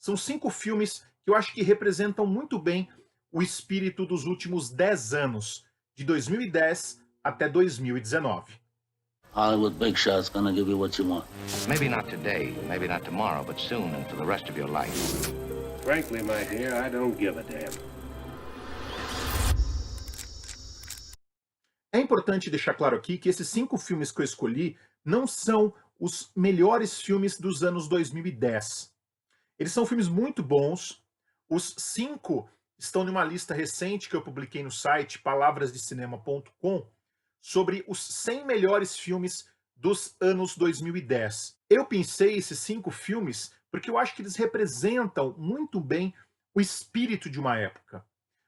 São 5 filmes que eu acho que representam muito bem o espírito dos últimos 10 anos, de 2010 até 2019. Hollywood big shot's gonna give you what you want. Maybe not today, maybe not tomorrow, but soon and for the rest of your life. Frankly, my dear, I don't give a damn. É importante deixar claro aqui que esses 5 filmes que eu escolhi não são os melhores filmes dos anos 2010. Eles são filmes muito bons. Os 5 estão numa lista recente que eu publiquei no site palavrasdecinema.com sobre os 100 melhores filmes dos anos 2010. Eu pensei esses 5 filmes porque eu acho que eles representam muito bem o espírito de uma época,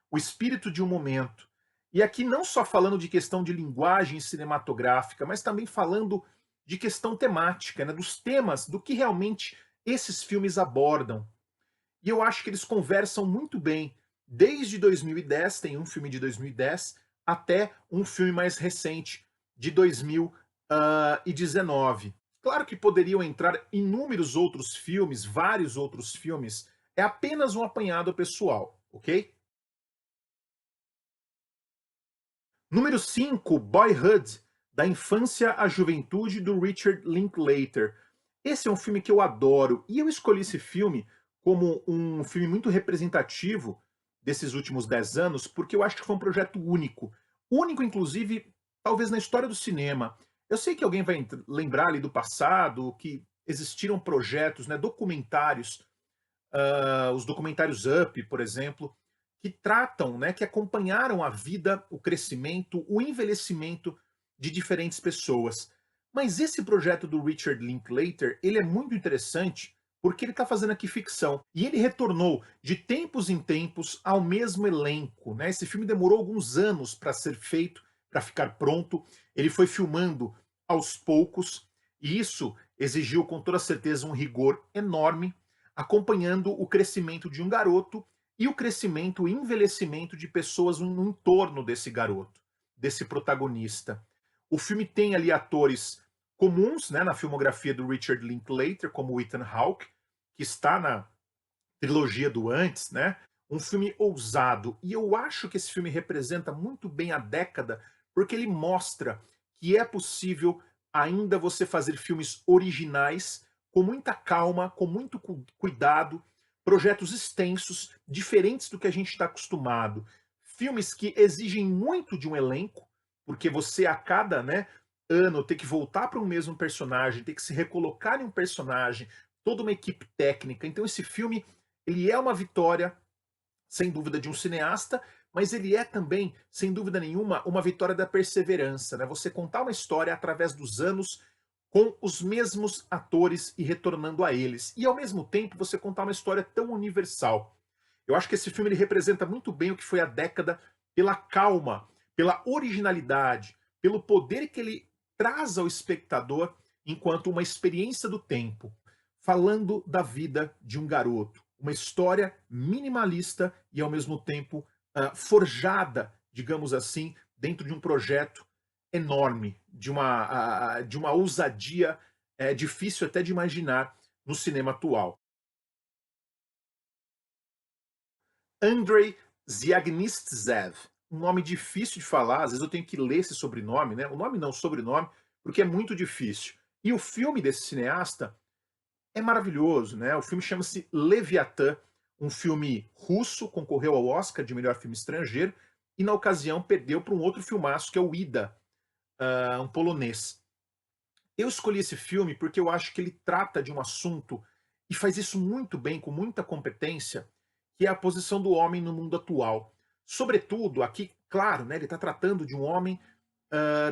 o espírito de um momento. E aqui não só falando de questão de linguagem cinematográfica, mas também falando de questão temática, né, dos temas, do que realmente esses filmes abordam. E eu acho que eles conversam muito bem, desde 2010, tem um filme de 2010, até um filme mais recente, de 2019. Claro que poderiam entrar inúmeros outros filmes, vários outros filmes, é apenas um apanhado pessoal, ok? Número 5, Boyhood, da infância à juventude, do Richard Linklater. Esse é um filme que eu adoro, e eu escolhi esse filme como um filme muito representativo desses últimos 10 anos, porque eu acho que foi um projeto único. Único, inclusive, talvez na história do cinema. Eu sei que alguém vai lembrar ali do passado, que existiram projetos, né, documentários, os documentários Up, por exemplo, que tratam, né, que acompanharam a vida, o crescimento, o envelhecimento de diferentes pessoas. Mas esse projeto do Richard Linklater, ele é muito interessante porque ele está fazendo aqui ficção. E ele retornou de tempos em tempos ao mesmo elenco, né? Esse filme demorou alguns anos para ser feito, para ficar pronto. Ele foi filmando aos poucos e isso exigiu com toda certeza um rigor enorme, acompanhando o crescimento de um garoto e o crescimento e envelhecimento de pessoas no entorno desse garoto, desse protagonista. O filme tem ali atores comuns, né, na filmografia do Richard Linklater, como o Ethan Hawke, que está na trilogia do Antes, né? Um filme ousado. E eu acho que esse filme representa muito bem a década, porque ele mostra que é possível ainda você fazer filmes originais, com muita calma, com muito cuidado, projetos extensos, diferentes do que a gente está acostumado. Filmes que exigem muito de um elenco, porque você a cada, né, ano tem que voltar para um mesmo personagem, tem que se recolocar em um personagem, toda uma equipe técnica. Então esse filme, ele é uma vitória, sem dúvida, de um cineasta, mas ele é também, sem dúvida nenhuma, uma vitória da perseverança, né? Você contar uma história através dos anos com os mesmos atores e retornando a eles. E ao mesmo tempo você contar uma história tão universal. Eu acho que esse filme ele representa muito bem o que foi a década pela calma, pela originalidade, pelo poder que ele traz ao espectador enquanto uma experiência do tempo, falando da vida de um garoto. Uma história minimalista e, ao mesmo tempo, forjada, digamos assim, dentro de um projeto enorme, de uma ousadia difícil até de imaginar no cinema atual. Andrei Zvyagintsev, um nome difícil de falar, às vezes eu tenho que ler esse sobrenome, né? O nome não, o sobrenome, porque é muito difícil. E o filme desse cineasta é maravilhoso, né? O filme chama-se Leviatã, um filme russo, concorreu ao Oscar de melhor filme estrangeiro e na ocasião perdeu para um outro filmaço que é o Ida, um polonês. Eu escolhi esse filme porque eu acho que ele trata de um assunto e faz isso muito bem, com muita competência, que é a posição do homem no mundo atual. Sobretudo, aqui, claro, né, ele está tratando de um homem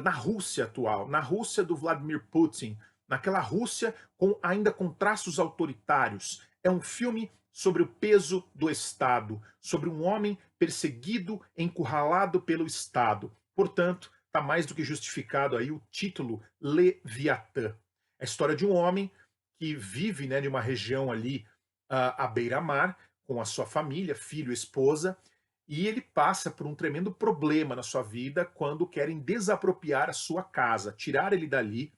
na Rússia atual, na Rússia do Vladimir Putin, naquela Rússia ainda com traços autoritários. É um filme sobre o peso do Estado, sobre um homem perseguido, encurralado pelo Estado. Portanto, está mais do que justificado aí o título Leviatã. É a história de um homem que vive, né, de uma região ali à beira-mar, com a sua família, filho, esposa, e ele passa por um tremendo problema na sua vida quando querem desapropriar a sua casa, tirar ele dali,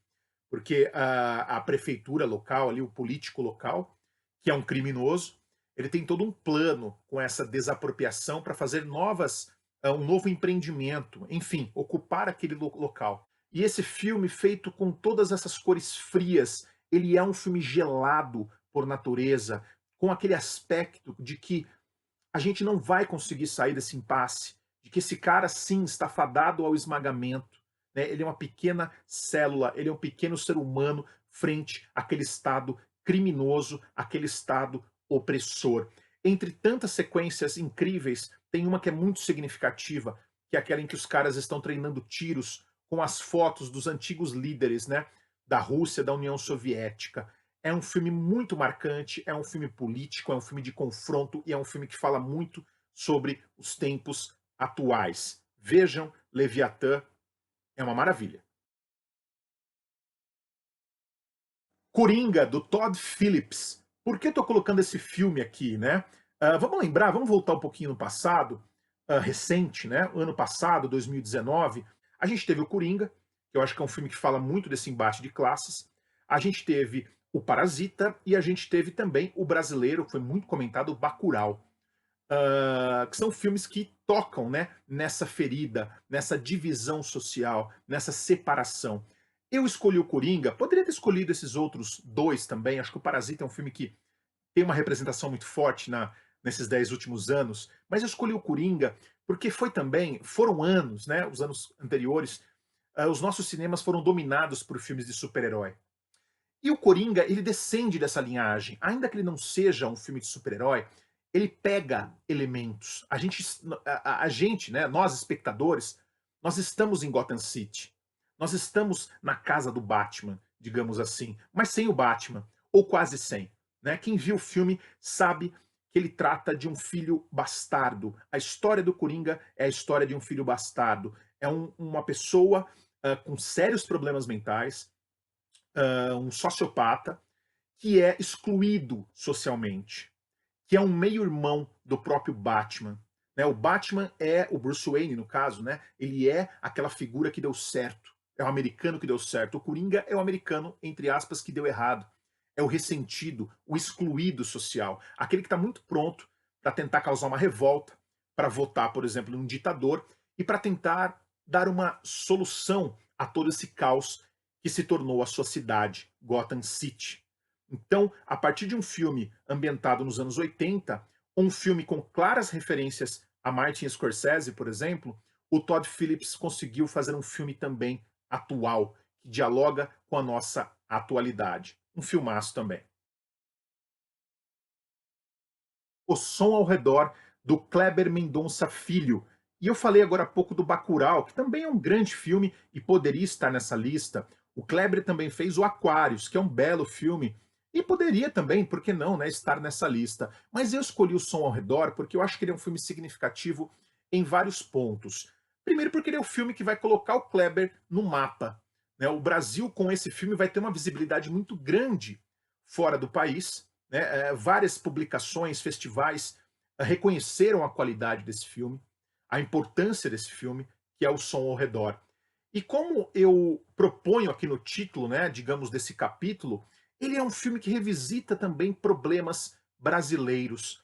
porque a prefeitura local, ali, o político local, que é um criminoso, Ele tem todo um plano com essa desapropriação para fazer um novo empreendimento, enfim, ocupar aquele local. E esse filme, feito com todas essas cores frias, ele é um filme gelado por natureza, com aquele aspecto de que a gente não vai conseguir sair desse impasse, de que esse cara sim está fadado ao esmagamento, né? Ele é uma pequena célula, ele é um pequeno ser humano frente àquele Estado criminoso, aquele Estado opressor. Entre tantas sequências incríveis, tem uma que é muito significativa, que é aquela em que os caras estão treinando tiros com as fotos dos antigos líderes, né, da Rússia, da União Soviética. É um filme muito marcante, é um filme político, é um filme de confronto e é um filme que fala muito sobre os tempos atuais. Vejam, Leviatã é uma maravilha. Coringa, do Todd Phillips. Por que eu tô colocando esse filme aqui, né? Vamos lembrar, vamos voltar um pouquinho no passado, recente, né? Ano passado, 2019, a gente teve o Coringa, que eu acho que é um filme que fala muito desse embate de classes. A gente teve o Parasita e a gente teve também o brasileiro, que foi muito comentado, o Bacurau. Que são filmes que tocam, né, nessa ferida, nessa divisão social, nessa separação. Eu escolhi o Coringa, poderia ter escolhido esses outros dois também. Acho que o Parasita é um filme que tem uma representação muito forte nesses 10 últimos anos, mas eu escolhi o Coringa porque foram anos, né, os anos anteriores, os nossos cinemas foram dominados por filmes de super-herói. E o Coringa, ele descende dessa linhagem. Ainda que ele não seja um filme de super-herói, ele pega elementos. A gente, né, nós espectadores, nós estamos em Gotham City. Nós estamos na casa do Batman, digamos assim, mas sem o Batman, ou quase sem. Né? Quem viu o filme sabe que ele trata de um filho bastardo. A história do Coringa é a história de um filho bastardo. É uma pessoa com sérios problemas mentais, um sociopata, que é excluído socialmente, que é um meio-irmão do próprio Batman. Né? O Batman é o Bruce Wayne, no caso, né? Ele é aquela figura que deu certo. É o americano que deu certo. O Coringa é o americano, entre aspas, que deu errado. É o ressentido, o excluído social. Aquele que está muito pronto para tentar causar uma revolta, para votar, por exemplo, num ditador e para tentar dar uma solução a todo esse caos que se tornou a sua cidade, Gotham City. Então, a partir de um filme ambientado nos anos 80, um filme com claras referências a Martin Scorsese, por exemplo, o Todd Phillips conseguiu fazer um filme também atual, que dialoga com a nossa atualidade. Um filmaço também. O Som ao Redor, do Kleber Mendonça Filho. E eu falei agora há pouco do Bacurau, que também é um grande filme e poderia estar nessa lista. O Kleber também fez o Aquários, que é um belo filme, e poderia também, por que não, né, estar nessa lista. Mas eu escolhi o Som ao Redor porque eu acho que ele é um filme significativo em vários pontos. Primeiro porque ele é o filme que vai colocar o Kleber no mapa. Né? O Brasil, com esse filme, vai ter uma visibilidade muito grande fora do país. Né? Várias publicações, festivais reconheceram a qualidade desse filme, a importância desse filme, que é o Som ao Redor. E como eu proponho aqui no título, né, digamos, desse capítulo, ele é um filme que revisita também problemas brasileiros.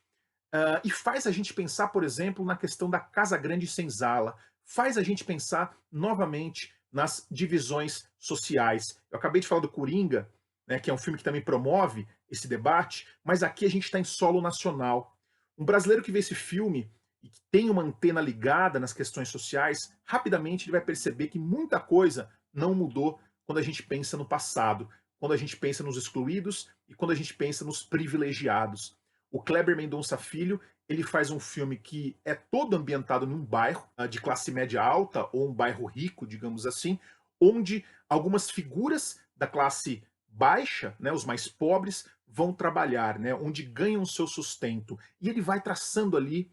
E faz a gente pensar, por exemplo, na questão da Casa Grande e Senzala. Faz a gente pensar novamente nas divisões sociais. Eu acabei de falar do Coringa, né, que é um filme que também promove esse debate, mas aqui a gente está em solo nacional. Um brasileiro que vê esse filme e que tem uma antena ligada nas questões sociais, rapidamente ele vai perceber que muita coisa não mudou quando a gente pensa no passado, quando a gente pensa nos excluídos e quando a gente pensa nos privilegiados. O Kleber Mendonça Filho, ele faz um filme que é todo ambientado num bairro de classe média alta, ou um bairro rico, digamos assim, onde algumas figuras da classe baixa, né, os mais pobres, vão trabalhar, né, onde ganham seu sustento. E ele vai traçando ali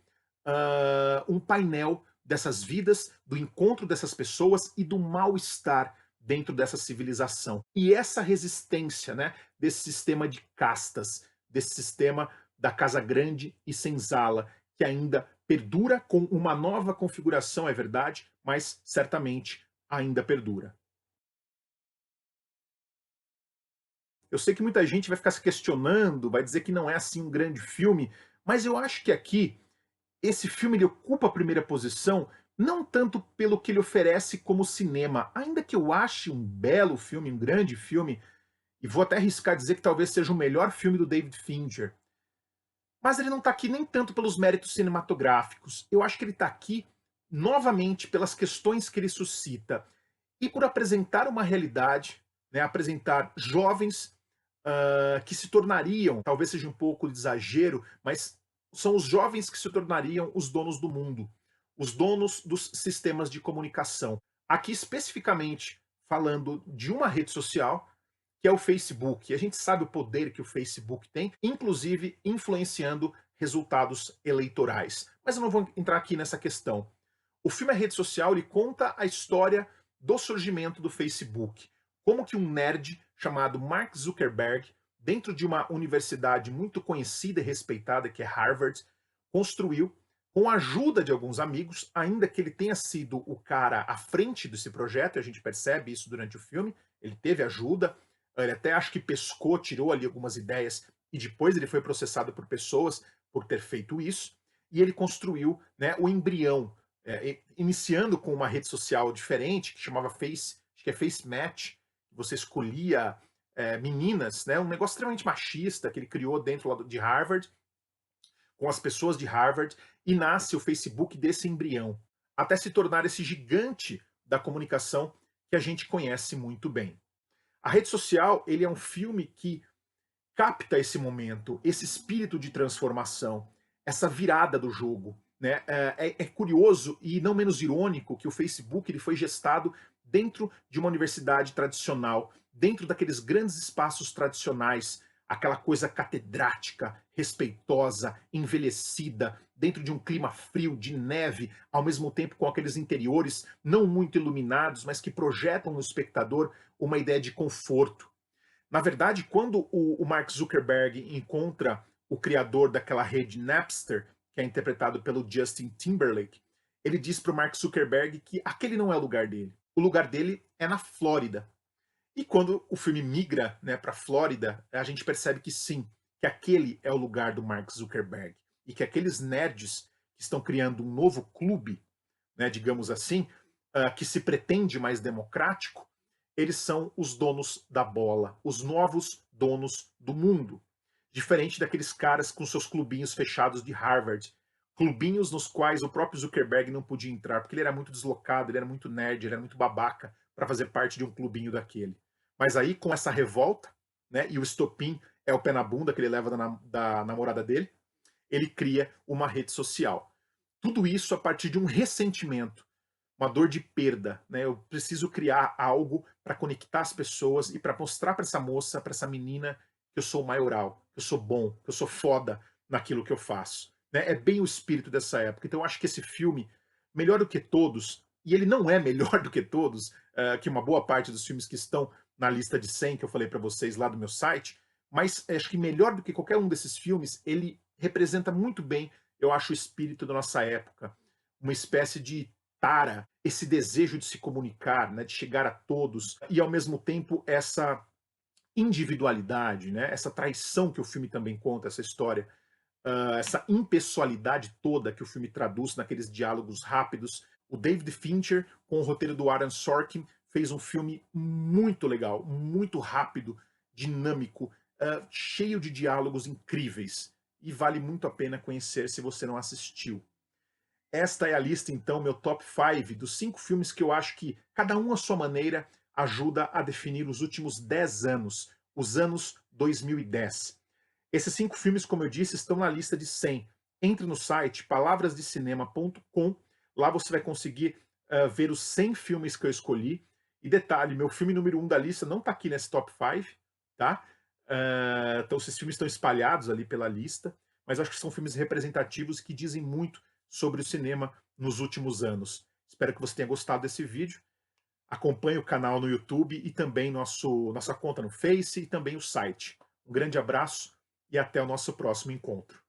um painel dessas vidas, do encontro dessas pessoas e do mal-estar dentro dessa civilização. E essa resistência, né, desse sistema de castas, desse sistema da Casa Grande e Senzala, que ainda perdura com uma nova configuração, é verdade, mas certamente ainda perdura. Eu sei que muita gente vai ficar se questionando, vai dizer que não é assim um grande filme, mas eu acho que aqui esse filme ele ocupa a primeira posição não tanto pelo que ele oferece como cinema, ainda que eu ache um belo filme, um grande filme, e vou até arriscar dizer que talvez seja o melhor filme do David Fincher. Mas ele não está aqui nem tanto pelos méritos cinematográficos. Eu acho que ele está aqui novamente pelas questões que ele suscita e por apresentar uma realidade, né, apresentar jovens que se tornariam, talvez seja um pouco de exagero, mas são os jovens que se tornariam os donos do mundo, os donos dos sistemas de comunicação. Aqui especificamente falando de uma rede social, que é o Facebook. E a gente sabe o poder que o Facebook tem, inclusive influenciando resultados eleitorais. Mas eu não vou entrar aqui nessa questão. O filme A Rede Social ele conta a história do surgimento do Facebook. Como que um nerd chamado Mark Zuckerberg, dentro de uma universidade muito conhecida e respeitada, que é Harvard, construiu, com a ajuda de alguns amigos, ainda que ele tenha sido o cara à frente desse projeto, e a gente percebe isso durante o filme, ele teve ajuda, ele até acho que pescou, tirou ali algumas ideias, e depois ele foi processado por pessoas por ter feito isso, e ele construiu, né, o embrião, iniciando com uma rede social diferente, que chamava Face, acho que é Face Match, você escolhia meninas, né, um negócio extremamente machista que ele criou dentro lá de Harvard, com as pessoas de Harvard, e nasce o Facebook desse embrião, até se tornar esse gigante da comunicação que a gente conhece muito bem. A Rede Social ele é um filme que capta esse momento, esse espírito de transformação, essa virada do jogo. Né? É curioso e não menos irônico que o Facebook ele foi gestado dentro de uma universidade tradicional, dentro daqueles grandes espaços tradicionais, aquela coisa catedrática, respeitosa, envelhecida, dentro de um clima frio, de neve, ao mesmo tempo com aqueles interiores não muito iluminados, mas que projetam no espectador uma ideia de conforto. Na verdade, quando o Mark Zuckerberg encontra o criador daquela rede Napster, que é interpretado pelo Justin Timberlake, ele diz para o Mark Zuckerberg que aquele não é o lugar dele. O lugar dele é na Flórida. E quando o filme migra, né, para a Flórida, a gente percebe que sim, que aquele é o lugar do Mark Zuckerberg. E que aqueles nerds que estão criando um novo clube, né, digamos assim, que se pretende mais democrático, eles são os donos da bola, os novos donos do mundo. Diferente daqueles caras com seus clubinhos fechados de Harvard, clubinhos nos quais o próprio Zuckerberg não podia entrar, porque ele era muito deslocado, ele era muito nerd, ele era muito babaca para fazer parte de um clubinho daquele. Mas aí, com essa revolta, né, e o estopim é o pé na bunda que ele leva da namorada dele, ele cria uma rede social. Tudo isso a partir de um ressentimento, uma dor de perda, né? Eu preciso criar algo para conectar as pessoas e para mostrar para essa moça, para essa menina, que eu sou maioral, que eu sou bom, que eu sou foda naquilo que eu faço. Né? É bem o espírito dessa época. Então eu acho que esse filme, melhor do que todos, e ele não é melhor do que todos, que uma boa parte dos filmes que estão na lista de 100 que eu falei para vocês lá do meu site, mas acho que melhor do que qualquer um desses filmes, ele representa muito bem, eu acho, o espírito da nossa época. Uma espécie de tara, esse desejo de se comunicar, né, de chegar a todos, e ao mesmo tempo essa individualidade, né, essa traição que o filme também conta, essa história, essa impessoalidade toda que o filme traduz naqueles diálogos rápidos. O David Fincher, com o roteiro do Aaron Sorkin, fez um filme muito legal, muito rápido, dinâmico, cheio de diálogos incríveis. E vale muito a pena conhecer se você não assistiu. Esta é a lista, então, meu top 5 dos 5 filmes que eu acho que, cada um à sua maneira, ajuda a definir os últimos 10 anos, os anos 2010. Esses 5 filmes, como eu disse, estão na lista de 100. Entre no site palavrasdecinema.com, lá você vai conseguir ver os 100 filmes que eu escolhi. E detalhe, meu filme número 1 da lista não está aqui nesse top 5, tá? Então esses filmes estão espalhados ali pela lista, mas eu acho que são filmes representativos que dizem muito sobre o cinema nos últimos anos. Espero que você tenha gostado desse vídeo. Acompanhe o canal no YouTube e também nossa conta no Face e também o site. Um grande abraço e até o nosso próximo encontro.